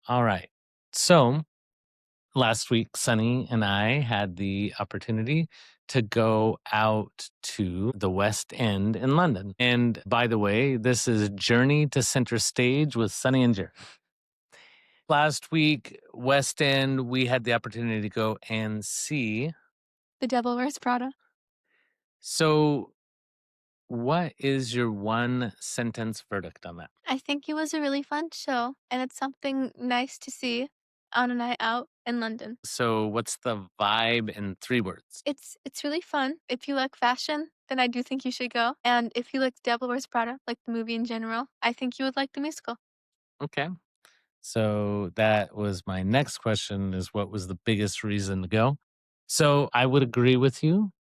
All right. So last week, Sunny and I had the opportunity to go out to the West End in London. And by the way, this is Journey to Center Stage with Sunny and Jerry. Last week, West End, we had the opportunity to go and see. The Devil Wears Prada. So, what is your one sentence verdict on that? I think it was a really fun show, and it's something nice to see on a night out in London. So, what's the vibe in 3 words? It's really fun. If you like fashion, then I do think you should go. And if you like Devil Wears Prada, like the movie in general, I think you would like the musical. Okay. So that was my next question is what was the biggest reason to go? So I would agree with you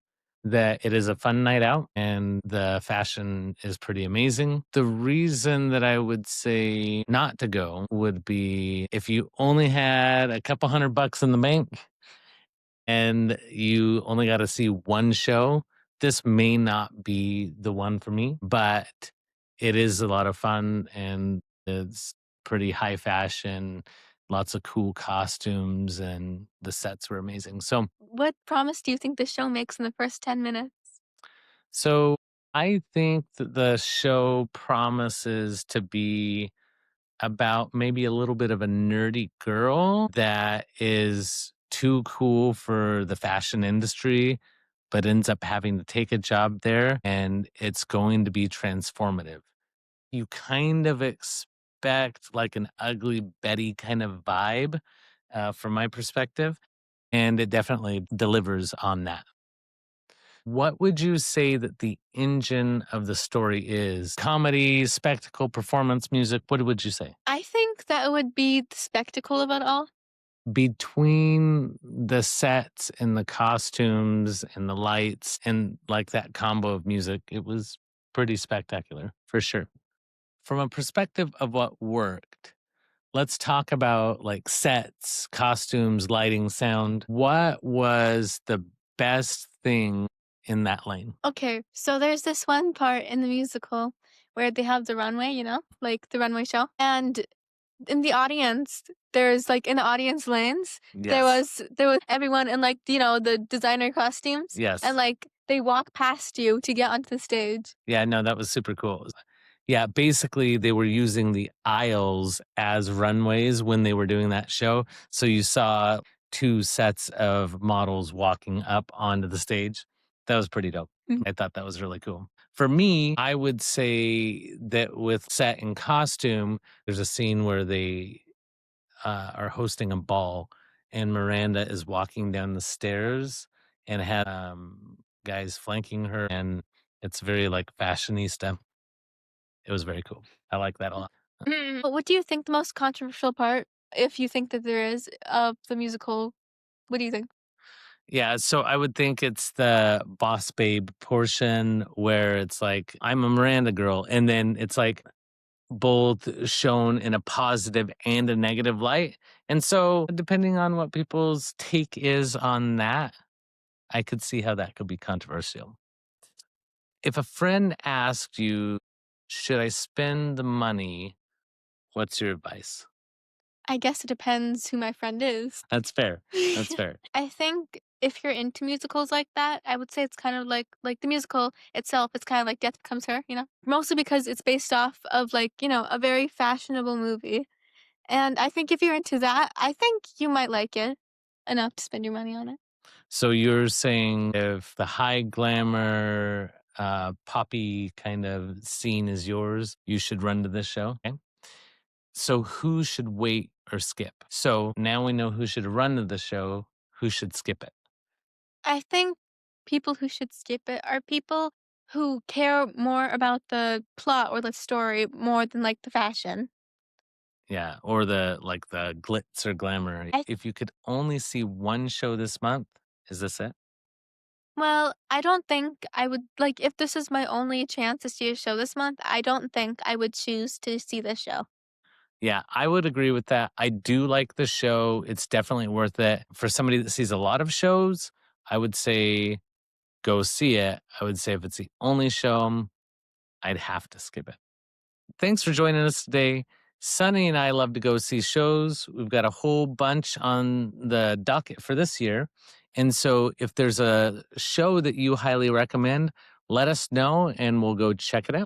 that it is a fun night out and the fashion is pretty amazing. The reason that I would say not to go would be if you only had a couple $100 in the bank and you only got to see one show, this may not be the one for me, but it is a lot of fun and it's pretty high fashion, lots of cool costumes, and the sets were amazing. What promise do you think the show makes in the first 10 minutes? So I think that the show promises to be about maybe a little bit of a nerdy girl that is too cool for the fashion industry, but ends up having to take a job there and it's going to be transformative. You kind of expect like an ugly Betty kind of vibe from my perspective, and it definitely delivers on that. What would you say that the engine of the story is? Comedy, spectacle, performance, music? What would you say? I think that it would be the spectacle of it all. Between the sets and the costumes and the lights and like that combo of music, it was pretty spectacular for sure. From a perspective of what worked, let's talk about like sets, costumes, lighting, sound. What was the best thing in that lane? Okay, so there's this one part in the musical where they have the runway, like the runway show. And in the audience, there's like in the audience lanes, Yes. there was everyone in like, the designer costumes. And Yes. like they walk past you to get onto the stage. Yeah, no, that was super cool. Yeah, basically they were using the aisles as runways when they were doing that show. So you saw 2 sets of models walking up onto the stage. That was pretty dope. Mhm. I thought that was really cool. For me, I would say that with set and costume, there's a scene where they are hosting a ball and Miranda is walking down the stairs and had guys flanking her and it's very like fashionista. It was very cool. I like that a lot. But what do you think the most controversial part, if you think that there is, of the musical? What do you think? Yeah, so I would think it's the boss babe portion where it's like, I'm a Miranda girl. And then it's like both shown in a positive and a negative light. And so, depending on what people's take is on that, I could see how that could be controversial. If a friend asked you, should I spend the money? What's your advice? I guess it depends who my friend is. That's fair. That's fair. I think if you're into musicals like that, I would say it's kind of like the musical itself, it's kind of like Death Becomes Her. Mostly because it's based off of like, a very fashionable movie. And I think if you're into that, I think you might like it enough to spend your money on it. So you're saying if the high glamour, poppy kind of scene is yours, you should run to this show. Okay. So who should wait or skip? So now we know who should run to the show, who should skip it. I think people who should skip it are people who care more about the plot or the story more than like the fashion. Yeah. Or the like the glitz or glamour. I If you could only see one show this month, is this it? Well, I don't think I would like if this is my only chance to see a show this month, I don't think I would choose to see this show. Yeah, I would agree with that. I do like the show. It's definitely worth it. For somebody that sees a lot of shows, I would say go see it. I would say if it's the only show, I'd have to skip it. Thanks for joining us today. Sunny and I love to go see shows. We've got a whole bunch on the docket for this year. And so if there's a show that you highly recommend, let us know and we'll go check it out.